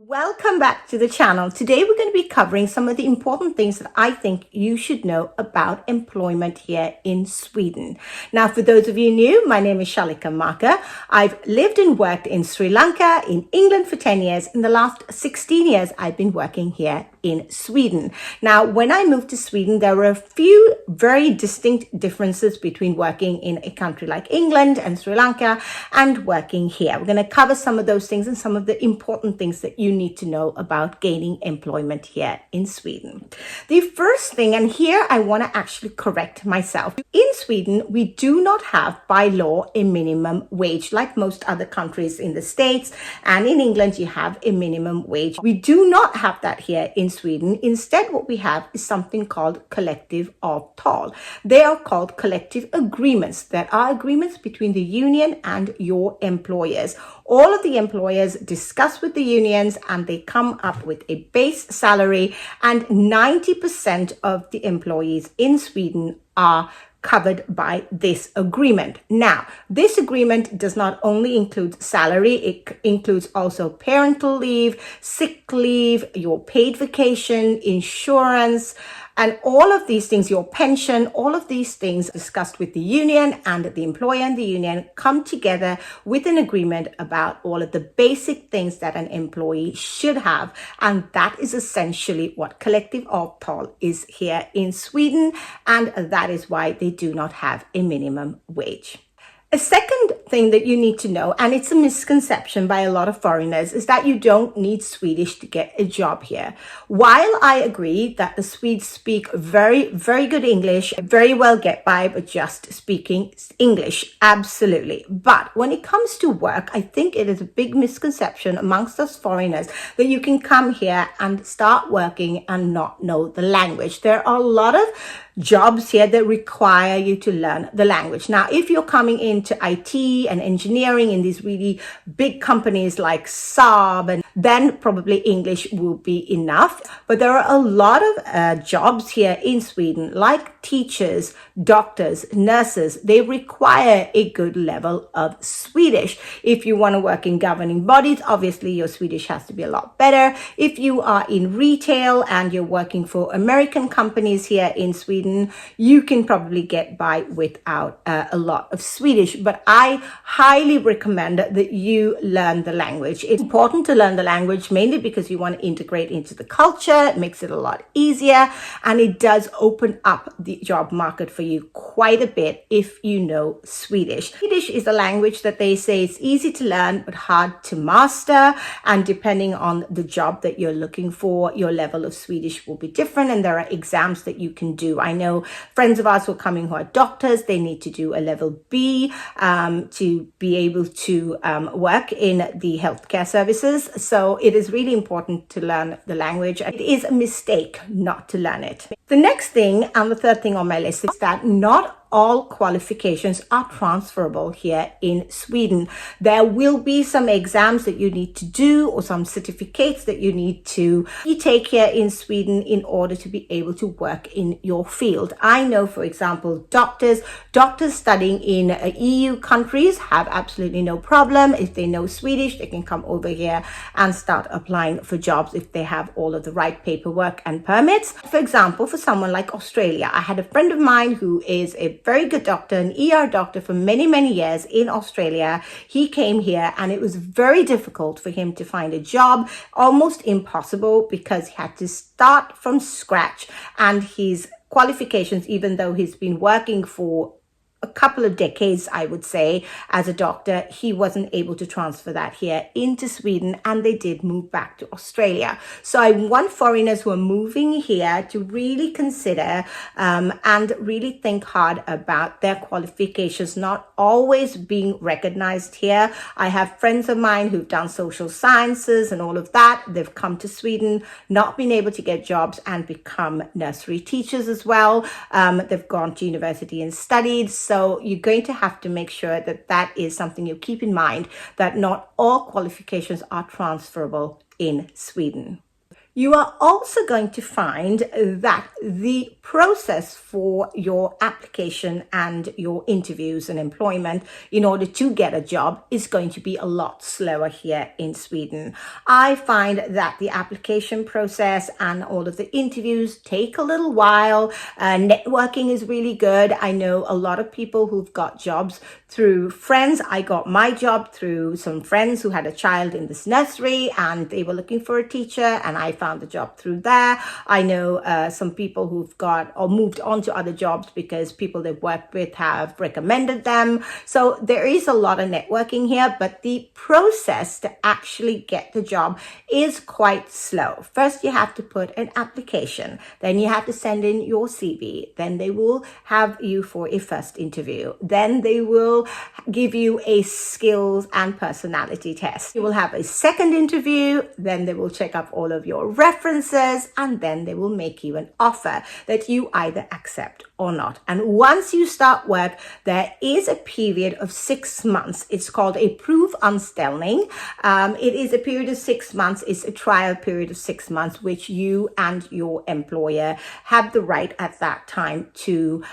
Welcome back to the channel. Today we're going to be covering some of the important things that I think you should know about employment here in Sweden. Now, for those of you new, my name is Shalika Maka. I've lived and worked in Sri Lanka, in England for 10 years. In the last 16 years, I've been working here in Sweden. Now, when I moved to Sweden, there were a few very distinct differences between working in a country like England and Sri Lanka and working here. We're going to cover some of those things and some of the important things that you need to know about gaining employment here in Sweden. The first thing, and here I want to actually correct myself. In Sweden, we do not have by law a minimum wage like most other countries in the States, and in England you have a minimum wage. We do not have that here in Sweden. Instead, what we have is something called collective avtal. They are called collective agreements. That are agreements between the union and your employers. All of the employers discuss with the unions and they come up with a base salary, and 90% of the employees in Sweden are covered by this agreement. Now, this agreement does not only include salary, it includes also parental leave, sick leave, your paid vacation, insurance, and all of these things, your pension, all of these things discussed with the union, and the employer and the union come together with an agreement about all of the basic things that an employee should have. And that is essentially what collective avtal is here in Sweden. And that is why they do not have a minimum wage. A second thing that you need to know, and it's a misconception by a lot of foreigners, is that you don't need Swedish to get a job here. While I agree that the Swedes speak very, very good English, very well get by with just speaking English, absolutely. But when it comes to work, I think it is a big misconception amongst us foreigners that you can come here and start working and not know the language. There are a lot of jobs here that require you to learn the language. Now, if you're coming into IT and engineering in these really big companies like Saab, and then probably English will be enough. But there are a lot of jobs here in Sweden, like teachers, doctors, nurses. They require a good level of Swedish. If you want to work in governing bodies, obviously your Swedish has to be a lot better. If you are in retail and you're working for American companies here in Sweden, you can probably get by without a lot of Swedish, but I highly recommend that you learn the language. It's important to learn the language mainly because you want to integrate into the culture. It makes it a lot easier, and it does open up the job market for you quite a bit if you know Swedish. Swedish is a language that they say is easy to learn but hard to master, and depending on the job that you're looking for, your level of Swedish will be different, and there are exams that you can do. I know friends of ours who are coming who are doctors. They need to do a level B to be able to work in the healthcare services. So it is really important to learn the language. It is a mistake not to learn it. The next thing, and the third thing on my list, is that not all qualifications are transferable here in Sweden. There will be some exams that you need to do or some certificates that you need to take here in Sweden in order to be able to work in your field. I know, for example, doctors studying in EU countries have absolutely no problem. If they know Swedish, they can come over here and start applying for jobs if they have all of the right paperwork and permits. For example, for someone like Australia, I had a friend of mine who is a very good doctor, an ER doctor for many, many years in Australia. He came here and it was very difficult for him to find a job, almost impossible, because he had to start from scratch, and his qualifications, even though he's been working for a couple of decades, I would say, as a doctor, he wasn't able to transfer that here into Sweden, and they did move back to Australia. So I want foreigners who are moving here to really consider and really think hard about their qualifications not always being recognized here. I have friends of mine who've done social sciences and all of that. They've come to Sweden, not been able to get jobs, and become nursery teachers as well. They've gone to university and studied. So you're going to have to make sure that that is something you keep in mind, that not all qualifications are transferable in Sweden. You are also going to find that the process for your application and your interviews and employment in order to get a job is going to be a lot slower here in Sweden. I find that the application process and all of the interviews take a little while. Networking is really good. I know a lot of people who've got jobs through friends. I got my job through some friends who had a child in this nursery and they were looking for a teacher, and I found the job through there. I know some people who've got or moved on to other jobs because people they've worked with have recommended them. So there is a lot of networking here, but the process to actually get the job is quite slow. First, you have to put an application, then you have to send in your CV, then they will have you for a first interview, then they will give you a skills and personality test. You will have a second interview, then they will check up all of your references, and then they will make you an offer that you either accept or not. And once you start work, there is a period of 6 months. It's called a proofanställning. It is a period of 6 months. It's a trial period of 6 months, which you and your employer have the right at that time to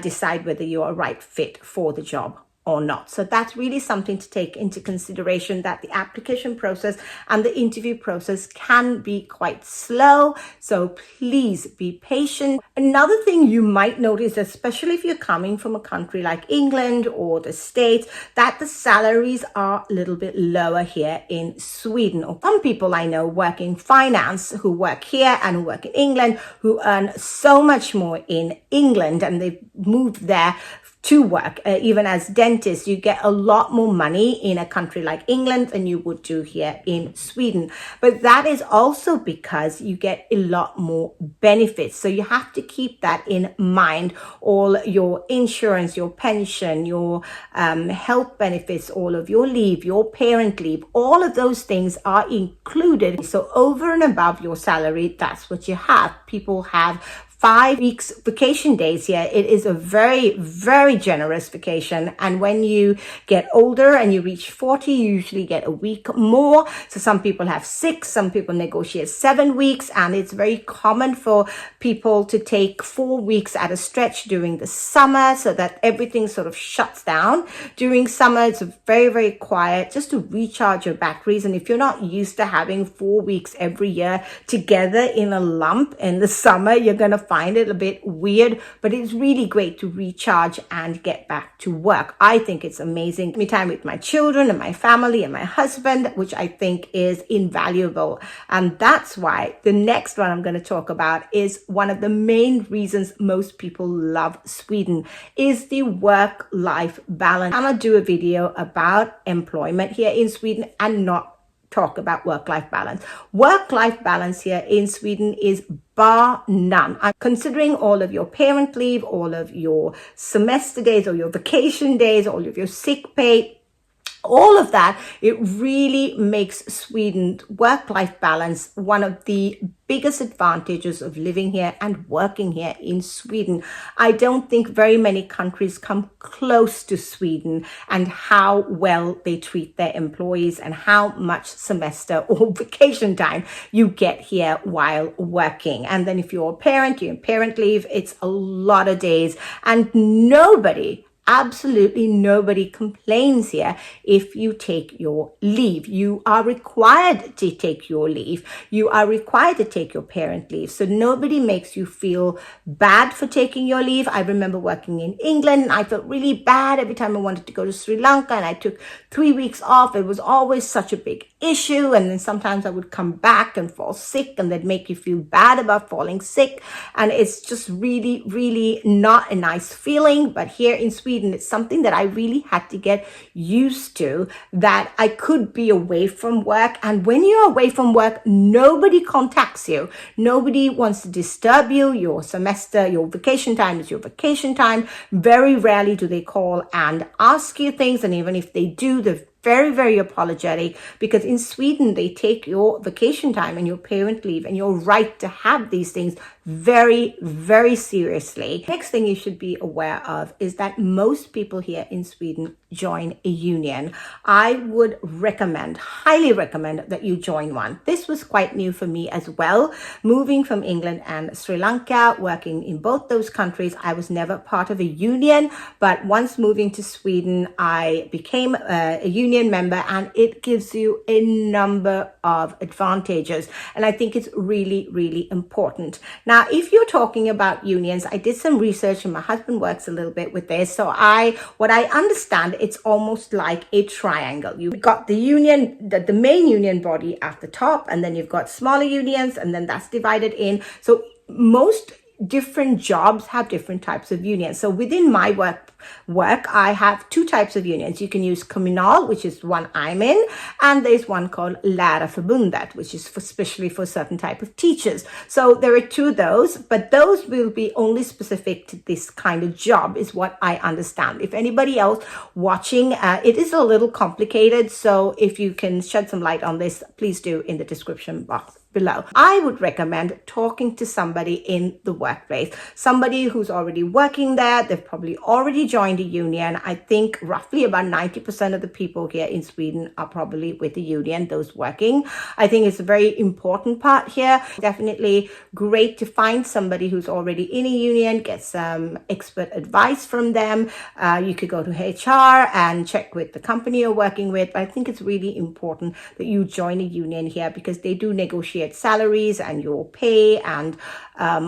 decide whether you're a right fit for the job or not. So that's really something to take into consideration, that the application process and the interview process can be quite slow. So please be patient. Another thing you might notice, especially if you're coming from a country like England or the States, that the salaries are a little bit lower here in Sweden. Or some people I know work in finance who work here and work in England who earn so much more in England, and they've moved there to work. Even as dentists, you get a lot more money in a country like England than you would do here in Sweden. But that is also because you get a lot more benefits. So you have to keep that in mind. All your insurance, your pension, your health benefits, all of your leave, your parent leave, all of those things are included. So over and above your salary, that's what you have. People have 5 weeks vacation days here. It is a very, very generous vacation. And when you get older and you reach 40, you usually get a week more. So some people have 6, some people negotiate 7 weeks. And it's very common for people to take 4 weeks at a stretch during the summer so that everything sort of shuts down. During summer, it's very, very quiet just to recharge your batteries. And if you're not used to having 4 weeks every year together in a lump in the summer, you're going to find it a bit weird, but it's really great to recharge and get back to work. I think it's amazing. Me time with my children and my family and my husband, which I think is invaluable. And that's why the next one I'm going to talk about is one of the main reasons most people love Sweden is the work-life balance. I'm going to do a video about employment here in Sweden and not talk about work-life balance. Work-life balance here in Sweden is bar none. I'm considering all of your parent leave, all of your semester days or your vacation days, all of your sick pay, all of that. It really makes Sweden's work-life balance one of the biggest advantages of living here and working here in Sweden. I don't think very many countries come close to Sweden and how well they treat their employees and how much semester or vacation time you get here while working. And then if you're a parent, you're in parent leave, it's a lot of days, and absolutely nobody complains here if you take your leave. You are required to take your leave. You are required to take your parent leave. So nobody makes you feel bad for taking your leave. I remember working in England and I felt really bad every time I wanted to go to Sri Lanka and I took 3 weeks off. It was always such a big issue. And then sometimes I would come back and fall sick and they'd make you feel bad about falling sick. And it's just really, really not a nice feeling. But here in Sweden, it's something that I really had to get used to, that I could be away from work. And when you're away from work, nobody contacts you. Nobody wants to disturb you. Your semester, your vacation time is your vacation time. Very rarely do they call and ask you things. And even if they do, they're very, very apologetic, because in Sweden, they take your vacation time and your parent leave and your right to have these things very, very seriously. Next thing you should be aware of is that most people here in Sweden join a union. I would recommend, highly recommend, that you join one. This was quite new for me as well. Moving from England and Sri Lanka, working in both those countries, I was never part of a union, but once moving to Sweden, I became a union member, and it gives you a number of advantages. And I think it's really, really important. Now, if you're talking about unions, I did some research, and my husband works a little bit with this. So what I understand, it's almost like a triangle. You've got the union, the main union body at the top, and then you've got smaller unions, and then that's divided in. So most different jobs have different types of unions. So within my work, I have two types of unions. You can use Kommunal, which is one I'm in, and there's one called Lärarförbundet, which is especially for certain type of teachers. So there are two of those, but those will be only specific to this kind of job, is what I understand. If anybody else watching, it is a little complicated. So if you can shed some light on this, please do in the description box below. I would recommend talking to somebody in the workplace, somebody who's already working there. They've probably already joined a union. I think roughly about 90% of the people here in Sweden are probably with the union, those working. I think it's a very important part here. Definitely great to find somebody who's already in a union, get some expert advice from them. You could go to HR and check with the company you're working with. But I think it's really important that you join a union here, because they do negotiate salaries and your pay and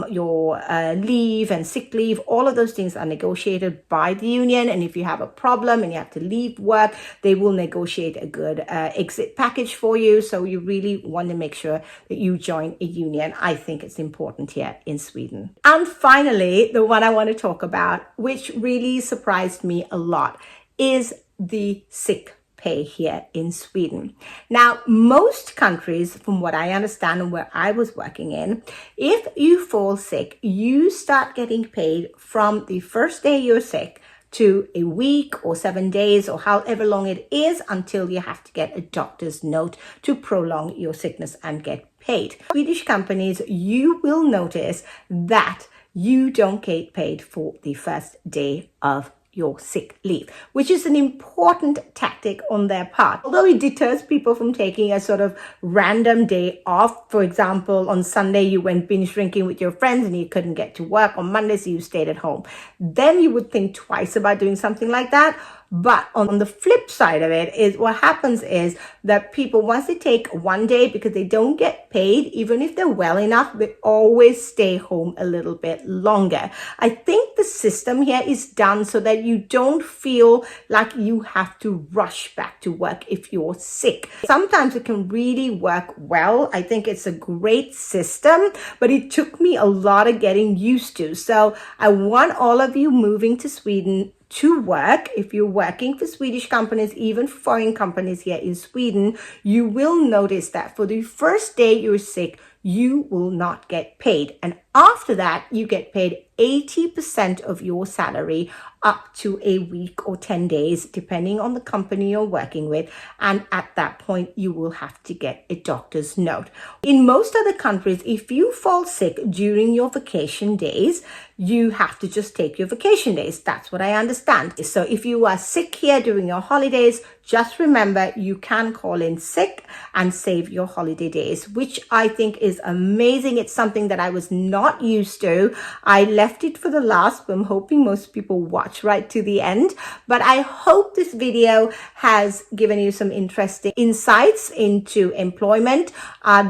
your leave and sick leave. All of those things are negotiated by the union. And if you have a problem and you have to leave work, they will negotiate a good exit package for you. So you really want to make sure that you join a union. I think it's important here in Sweden. And finally, the one I want to talk about, which really surprised me a lot, is the sick pay here in Sweden. Now, most countries, from what I understand and where I was working in, if you fall sick, you start getting paid from the first day you're sick to a week or 7 days or however long it is, until you have to get a doctor's note to prolong your sickness and get paid. Swedish companies, you will notice that you don't get paid for the first day of your sick leave, which is an important tactic on their part. Although it deters people from taking a sort of random day off. For example, on Sunday you went binge drinking with your friends and you couldn't get to work on Monday, so you stayed at home. Then you would think twice about doing something like that. But on the flip side of it is, what happens is that people, once they take one day, because they don't get paid, even if they're well enough, they always stay home a little bit longer. I think the system here is done so that you don't feel like you have to rush back to work if you're sick. Sometimes it can really work well. I think it's a great system, but it took me a lot of getting used to. So I want all of you moving to Sweden to work, if you're working for Swedish companies, even foreign companies here in Sweden, you will notice that for the first day you're sick, you will not get paid. And after that, you get paid 80% of your salary up to a week or 10 days, depending on the company you're working with. And at that point, you will have to get a doctor's note. In most other countries, if you fall sick during your vacation days, you have to just take your vacation days. That's what I understand. So if you are sick here during your holidays, just remember you can call in sick and save your holiday days, which I think is amazing. It's something that I was not used to. I left it for the last, but I'm hoping most people watch right to the end. But I hope this video has given you some interesting insights into employment.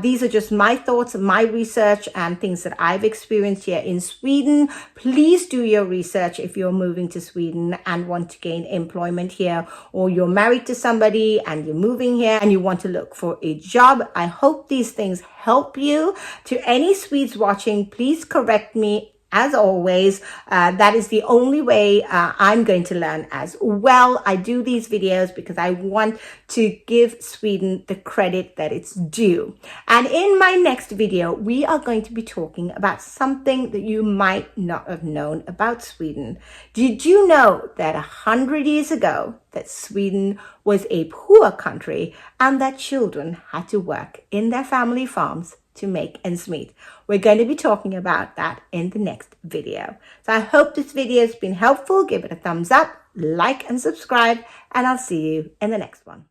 These are just my thoughts, my research, and things that I've experienced here in Sweden. Please do your research if you're moving to Sweden and want to gain employment here, or you're married to somebody and you're moving here and you want to look for a job. I hope these things help you. To any Swedes watching, please correct me. As always, that is the only way I'm going to learn as well. I do these videos because I want to give Sweden the credit that it's due. And in my next video, we are going to be talking about something that you might not have known about Sweden. Did you know that 100 years ago, that Sweden was a poor country and that children had to work in their family farms to make ends meet? We're going to be talking about that in the next video. So I hope this video has been helpful. Give it a thumbs up, like and subscribe, and I'll see you in the next one.